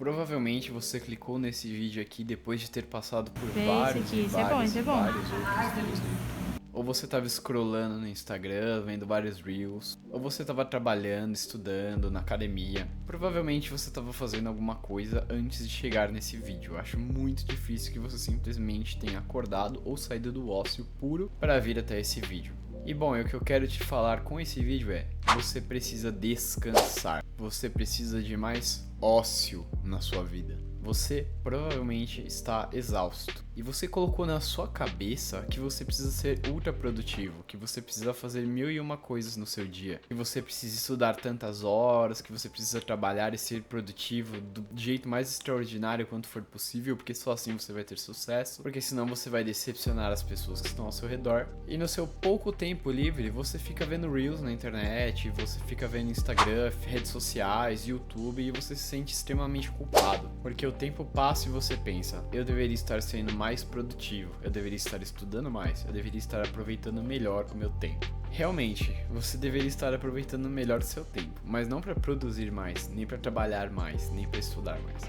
Provavelmente você clicou nesse vídeo aqui depois de ter passado por Vê vários esse aqui, e isso é bom, vários isso e é bom. vários outros vídeos no YouTube. Ou você estava scrollando no Instagram, vendo vários reels, ou você estava trabalhando, estudando, na academia. Provavelmente você estava fazendo alguma coisa antes de chegar nesse vídeo. Eu acho muito difícil que você simplesmente tenha acordado ou saído do ócio puro para vir até esse vídeo. E bom, o que eu quero te falar com esse vídeo é: você precisa descansar. Você precisa de mais ócio na sua vida. Você provavelmente está exausto. E você colocou na sua cabeça que você precisa ser ultra produtivo, que você precisa fazer 1001 coisas no seu dia, que você precisa estudar tantas horas, que você precisa trabalhar e ser produtivo do jeito mais extraordinário quanto for possível, porque só assim você vai ter sucesso, porque senão você vai decepcionar as pessoas que estão ao seu redor. E no seu pouco tempo livre, você fica vendo reels na internet, você fica vendo Instagram, redes sociais, YouTube, e você se sente extremamente culpado, porque o tempo passa e você pensa: eu deveria estar sendo mais produtivo, eu deveria estar estudando mais, eu deveria estar aproveitando melhor o meu tempo. Realmente, você deveria estar aproveitando melhor o seu tempo, mas não para produzir mais, nem para trabalhar mais, nem para estudar mais,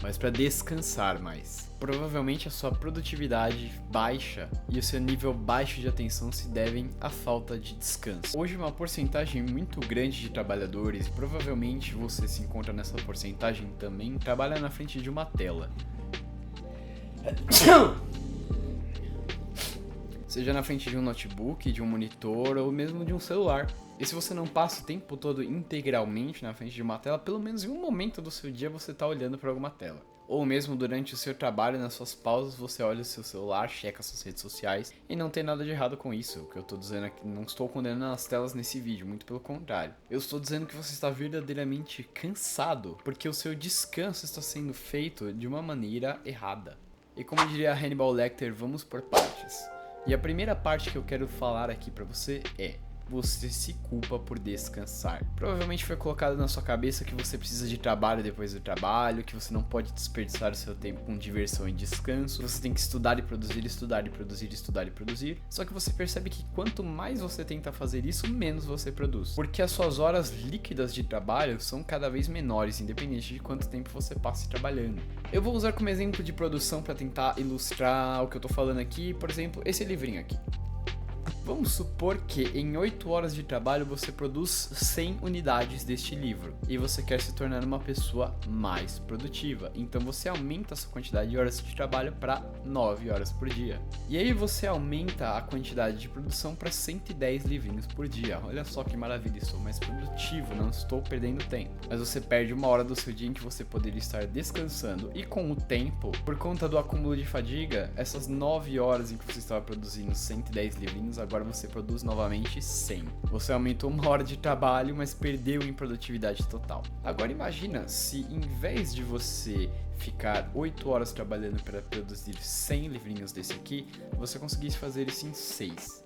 mas para descansar mais. Provavelmente a sua produtividade baixa e o seu nível baixo de atenção se devem à falta de descanso. Hoje uma porcentagem muito grande de trabalhadores, e provavelmente você se encontra nessa porcentagem também, trabalha na frente de uma tela. Seja na frente de um notebook, de um monitor ou mesmo de um celular. E se você não passa o tempo todo integralmente na frente de uma tela, pelo menos em um momento do seu dia você está olhando para alguma tela. Ou mesmo durante o seu trabalho, nas suas pausas, você olha o seu celular, checa suas redes sociais, e não tem nada de errado com isso. O que eu estou dizendo aqui, não estou condenando as telas nesse vídeo, muito pelo contrário. Eu estou dizendo que você está verdadeiramente cansado, porque o seu descanso está sendo feito de uma maneira errada. E como diria Hannibal Lecter, vamos por partes. E a primeira parte que eu quero falar aqui pra você é: você se culpa por descansar. Provavelmente foi colocado na sua cabeça que você precisa de trabalho depois do trabalho, que você não pode desperdiçar o seu tempo com diversão e descanso, você tem que estudar e produzir, estudar e produzir, estudar e produzir. Só que você percebe que quanto mais você tenta fazer isso, menos você produz. Porque as suas horas líquidas de trabalho são cada vez menores, independente de quanto tempo você passe trabalhando. Eu vou usar como exemplo de produção para tentar ilustrar o que eu tô falando aqui, por exemplo, esse livrinho aqui. Vamos supor que em 8 horas de trabalho você produz 100 unidades deste livro e você quer se tornar uma pessoa mais produtiva, então você aumenta a sua quantidade de horas de trabalho para 9 horas por dia. E aí você aumenta a quantidade de produção para 110 livrinhos por dia. Olha só que maravilha, estou mais produtivo, não estou perdendo tempo. Mas você perde uma hora do seu dia em que você poderia estar descansando, e com o tempo, por conta do acúmulo de fadiga, essas 9 horas em que você estava produzindo 110 livrinhos, agora você produz novamente 100. Você aumentou uma hora de trabalho, mas perdeu em produtividade total. Agora imagina se, em vez de você ficar 8 horas trabalhando para produzir 100 livrinhos desse aqui, você conseguisse fazer isso em 6.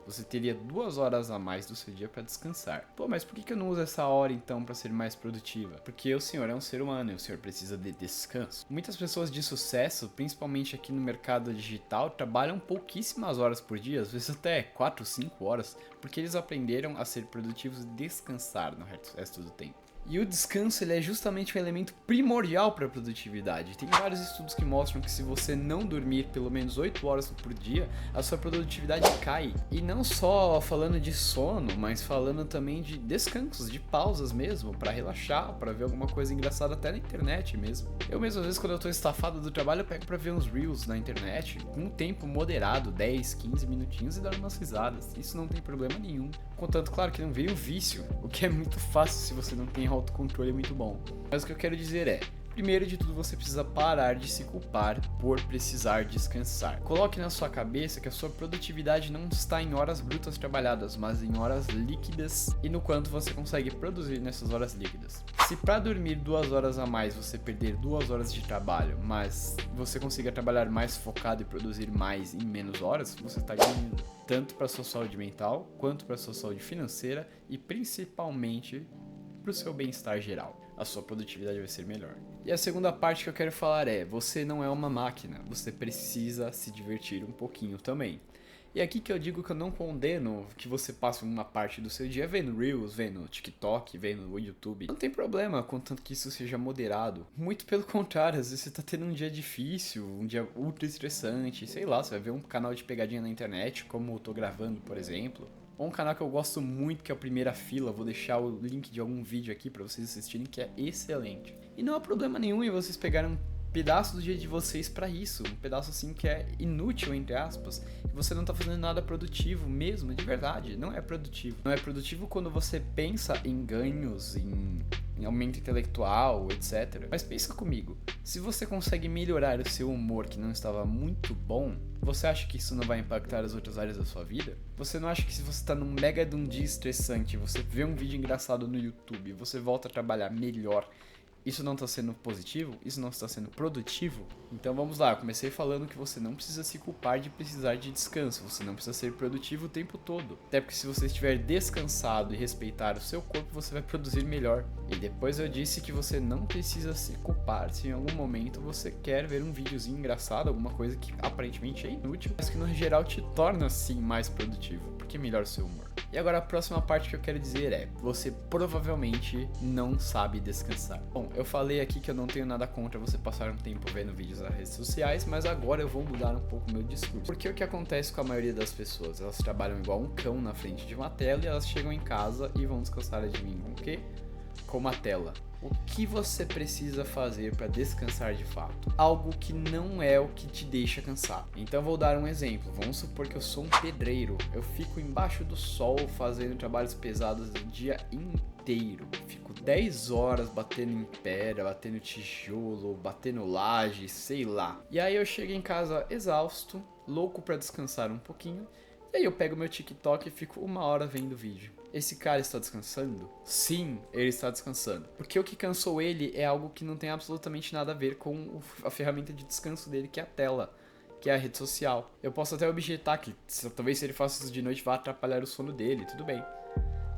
Você teria 2 horas a mais do seu dia para descansar. Pô, mas por que eu não uso essa hora então para ser mais produtiva? Porque o senhor é um ser humano e o senhor precisa de descanso. Muitas pessoas de sucesso, principalmente aqui no mercado digital, trabalham pouquíssimas horas por dia, às vezes até 4, 5 horas, porque eles aprenderam a ser produtivos e descansar no resto do tempo. E o descanso, ele é justamente um elemento primordial para a produtividade. Tem vários estudos que mostram que se você não dormir pelo menos 8 horas por dia, a sua produtividade cai. E não só falando de sono, mas falando também de descansos, de pausas mesmo, para relaxar, para ver alguma coisa engraçada até na internet mesmo. Eu mesmo, às vezes, quando eu tô estafado do trabalho, eu pego para ver uns reels na internet, com um tempo moderado, 10, 15 minutinhos, e dar umas risadas. Isso não tem problema nenhum. Contanto, claro, que não vire um vício, o que é muito fácil se você não tem autocontrole muito bom. Mas o que eu quero dizer é: primeiro de tudo, você precisa parar de se culpar por precisar descansar. Coloque na sua cabeça que a sua produtividade não está em horas brutas trabalhadas, mas em horas líquidas e no quanto você consegue produzir nessas horas líquidas. Se para dormir 2 horas a mais você perder 2 horas de trabalho, mas você consiga trabalhar mais focado e produzir mais em menos horas, você está ganhando tanto para sua saúde mental, quanto para sua saúde financeira e principalmente para o seu bem-estar geral. A sua produtividade vai ser melhor. E a segunda parte que eu quero falar é: você não é uma máquina, você precisa se divertir um pouquinho também. E aqui que eu digo que eu não condeno que você passe uma parte do seu dia vendo Reels, vendo TikTok, vendo o YouTube. Não tem problema, contanto que isso seja moderado. Muito pelo contrário, às vezes você tá tendo um dia difícil, um dia ultra estressante, sei lá, você vai ver um canal de pegadinha na internet, como eu tô gravando, por exemplo. Ou um canal que eu gosto muito, que é o Primeira Fila, vou deixar o link de algum vídeo aqui pra vocês assistirem, que é excelente. E não há problema nenhum em vocês pegarem um pedaço do dia de vocês pra isso, um pedaço assim que é inútil, entre aspas, e você não tá fazendo nada produtivo mesmo, de verdade, não é produtivo. Não é produtivo quando você pensa em ganhos, em aumento intelectual, etc. Mas pensa comigo, se você consegue melhorar o seu humor que não estava muito bom, você acha que isso não vai impactar as outras áreas da sua vida? Você não acha que se você tá num mega de um dia estressante, você vê um vídeo engraçado no YouTube, você volta a trabalhar melhor, isso não está sendo positivo? Isso não está sendo produtivo? Então vamos lá, eu comecei falando que você não precisa se culpar de precisar de descanso, você não precisa ser produtivo o tempo todo. Até porque se você estiver descansado e respeitar o seu corpo, você vai produzir melhor. E depois eu disse que você não precisa se culpar se em algum momento você quer ver um videozinho engraçado, alguma coisa que aparentemente é inútil, mas que no geral te torna sim mais produtivo, porque melhora o seu humor. E agora a próxima parte que eu quero dizer é, você provavelmente não sabe descansar. Bom, eu falei aqui que eu não tenho nada contra você passar um tempo vendo vídeos nas redes sociais, mas agora eu vou mudar um pouco o meu discurso. Porque o que acontece com a maioria das pessoas? Elas trabalham igual um cão na frente de uma tela e elas chegam em casa e vão descansar de mim com o quê? Com uma tela. O que você precisa fazer para descansar de fato? Algo que não é o que te deixa cansar. Então vou dar um exemplo. Vamos supor que eu sou um pedreiro. Eu fico embaixo do sol fazendo trabalhos pesados o dia inteiro. Fico 10 horas batendo em pedra, batendo tijolo, batendo laje, sei lá. E aí eu chego em casa exausto, louco para descansar um pouquinho. E aí eu pego meu TikTok e fico 1 hora vendo vídeo. Esse cara está descansando? Sim, ele está descansando. Porque o que cansou ele é algo que não tem absolutamente nada a ver com a ferramenta de descanso dele, que é a tela, que é a rede social. Eu posso até objetar que talvez se ele faça isso de noite vá atrapalhar o sono dele, tudo bem.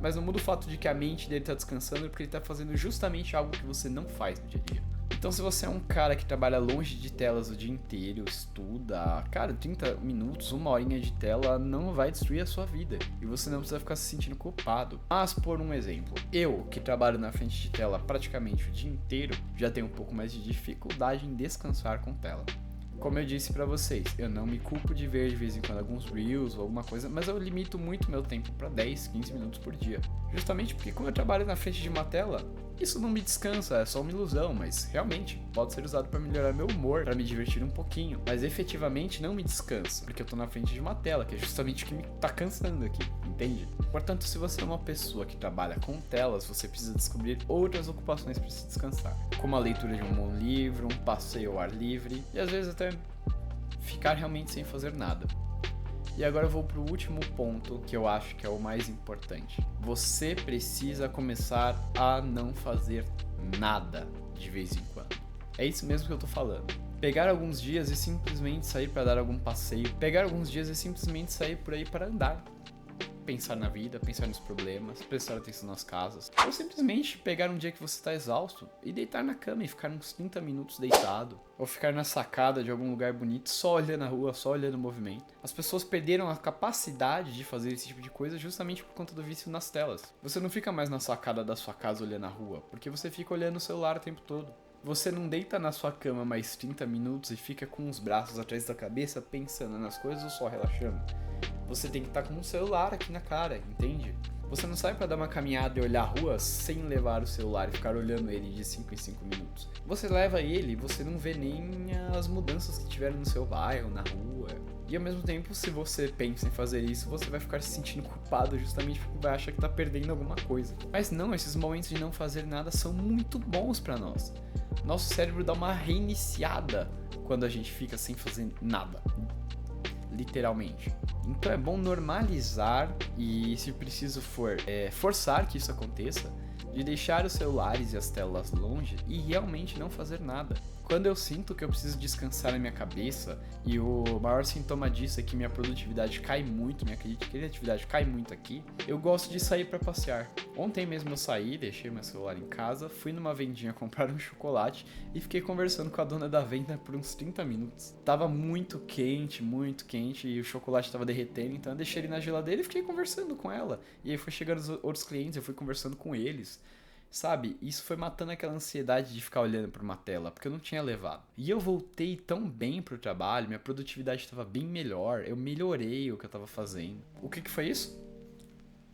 Mas não muda o fato de que a mente dele está descansando porque ele está fazendo justamente algo que você não faz no dia a dia. Então se você é um cara que trabalha longe de telas o dia inteiro, estuda, cara, 30 minutos, 1 horinha de tela não vai destruir a sua vida. E você não precisa ficar se sentindo culpado. Mas por um exemplo, eu que trabalho na frente de tela praticamente o dia inteiro, já tenho um pouco mais de dificuldade em descansar com tela. Como eu disse pra vocês, eu não me culpo de ver de vez em quando alguns Reels ou alguma coisa, mas eu limito muito meu tempo pra 10, 15 minutos por dia. Justamente porque como eu trabalho na frente de uma tela, isso não me descansa, é só uma ilusão, mas realmente pode ser usado pra melhorar meu humor, pra me divertir um pouquinho, mas efetivamente não me descansa, porque eu tô na frente de uma tela, que é justamente o que me tá cansando aqui, entende? Portanto, se você é uma pessoa que trabalha com telas, você precisa descobrir outras ocupações para se descansar, como a leitura de um bom livro, um passeio ao ar livre e às vezes até ficar realmente sem fazer nada. E agora eu vou pro último ponto que eu acho que é o mais importante. Você precisa começar a não fazer nada de vez em quando. É isso mesmo que eu tô falando. Pegar alguns dias e simplesmente sair para dar algum passeio. Pegar alguns dias e simplesmente sair por aí para andar. Pensar na vida, pensar nos problemas, prestar atenção nas casas. Ou simplesmente pegar um dia que você está exausto e deitar na cama e ficar uns 30 minutos deitado. Ou ficar na sacada de algum lugar bonito, só olhando a rua, só olhando o movimento. As pessoas perderam a capacidade de fazer esse tipo de coisa justamente por conta do vício nas telas. Você não fica mais na sacada da sua casa olhando a rua, porque você fica olhando o celular o tempo todo. Você não deita na sua cama mais 30 minutos e fica com os braços atrás da cabeça pensando nas coisas ou só relaxando. Você tem que estar com um celular aqui na cara, entende? Você não sai pra dar uma caminhada e olhar a rua sem levar o celular e ficar olhando ele de 5 em 5 minutos. Você leva ele e você não vê nem as mudanças que tiveram no seu bairro, na rua. E ao mesmo tempo, se você pensa em fazer isso, você vai ficar se sentindo culpado justamente porque vai achar que tá perdendo alguma coisa. Mas não, esses momentos de não fazer nada são muito bons pra nós. Nosso cérebro dá uma reiniciada quando a gente fica sem fazer nada. Literalmente. Então é bom normalizar e, se preciso for, forçar que isso aconteça, de deixar os celulares e as telas longe e realmente não fazer nada. Quando eu sinto que eu preciso descansar a minha cabeça, e o maior sintoma disso é que minha produtividade cai muito, minha criatividade cai muito aqui, eu gosto de sair para passear. Ontem mesmo eu saí, deixei meu celular em casa, fui numa vendinha comprar um chocolate e fiquei conversando com a dona da venda por uns 30 minutos. Tava muito quente, e o chocolate tava derretendo, então eu deixei ele na geladeira e fiquei conversando com ela. E aí foi chegando os outros clientes, eu fui conversando com eles. Sabe, isso foi matando aquela ansiedade de ficar olhando para uma tela, porque eu não tinha levado. E eu voltei tão bem pro trabalho, minha produtividade estava bem melhor, eu melhorei o que eu estava fazendo. O que foi isso?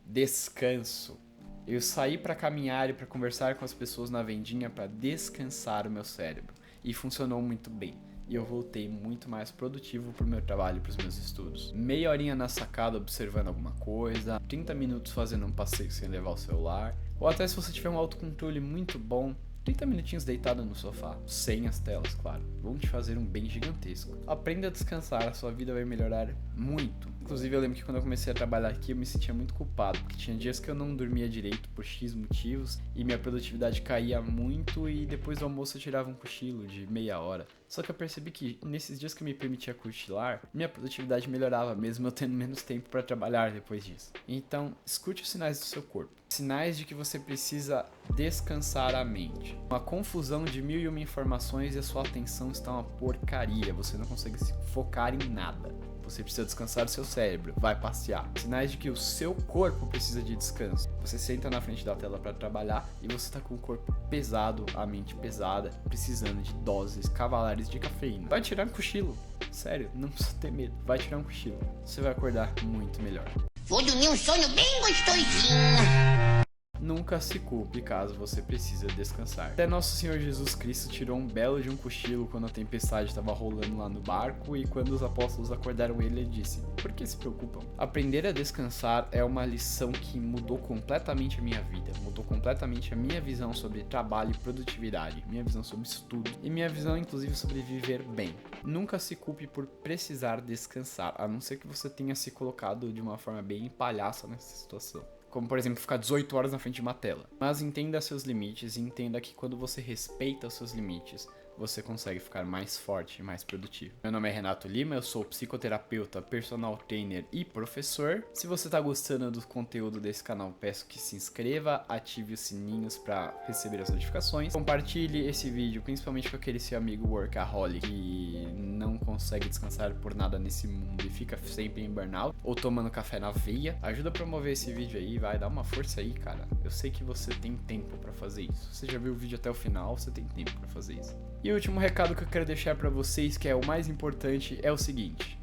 Descanso. Eu saí para caminhar e para conversar com as pessoas na vendinha para descansar o meu cérebro. E funcionou muito bem. E eu voltei muito mais produtivo pro meu trabalho e pros meus estudos. Meia horinha na sacada observando alguma coisa, 30 minutos fazendo um passeio sem levar o celular, ou até se você tiver um autocontrole muito bom, 30 minutinhos deitado no sofá, sem as telas, claro, vão te fazer um bem gigantesco. Aprenda a descansar, a sua vida vai melhorar muito. Inclusive eu lembro que quando eu comecei a trabalhar aqui eu me sentia muito culpado, porque tinha dias que eu não dormia direito por X motivos e minha produtividade caía muito e depois do almoço eu tirava um cochilo de meia hora. Só que eu percebi que nesses dias que eu me permitia cochilar, minha produtividade melhorava mesmo eu tendo menos tempo para trabalhar depois disso. Então, escute os sinais do seu corpo. Sinais de que você precisa descansar a mente. Uma confusão de 1001 informações e a sua atenção está uma porcaria. Você não consegue se focar em nada. Você precisa descansar o seu cérebro, vai passear. Sinais de que o seu corpo precisa de descanso. Você senta na frente da tela para trabalhar e você tá com o corpo pesado, a mente pesada, precisando de doses cavalares de cafeína. Vai tirar um cochilo. Sério, não precisa ter medo. Vai tirar um cochilo. Você vai acordar muito melhor. Vou dormir um sono bem gostosinho. Nunca se culpe caso você precise descansar. Até nosso Senhor Jesus Cristo tirou um belo de um cochilo quando a tempestade estava rolando lá no barco e quando os apóstolos acordaram ele disse: por que se preocupam? Aprender a descansar é uma lição que mudou completamente a minha vida, mudou completamente a minha visão sobre trabalho e produtividade, minha visão sobre estudo e minha visão inclusive sobre viver bem. Nunca se culpe por precisar descansar, a não ser que você tenha se colocado de uma forma bem palhaça nessa situação. Como, por exemplo, ficar 18 horas na frente de uma tela. Mas entenda seus limites e entenda que quando você respeita os seus limites, você consegue ficar mais forte e mais produtivo. Meu nome é Renato Lima, eu sou psicoterapeuta, personal trainer e professor. Se você tá gostando do conteúdo desse canal, peço que se inscreva, ative os sininhos para receber as notificações. Compartilhe esse vídeo, principalmente com aquele seu amigo workaholic que não consegue descansar por nada nesse mundo e fica sempre em burnout ou tomando café na veia. Ajuda a promover esse vídeo aí, vai dar uma força aí, cara. Eu sei que você tem tempo para fazer isso. Você já viu o vídeo até o final, você tem tempo para fazer isso. E o último recado que eu quero deixar para vocês, que é o mais importante, é o seguinte: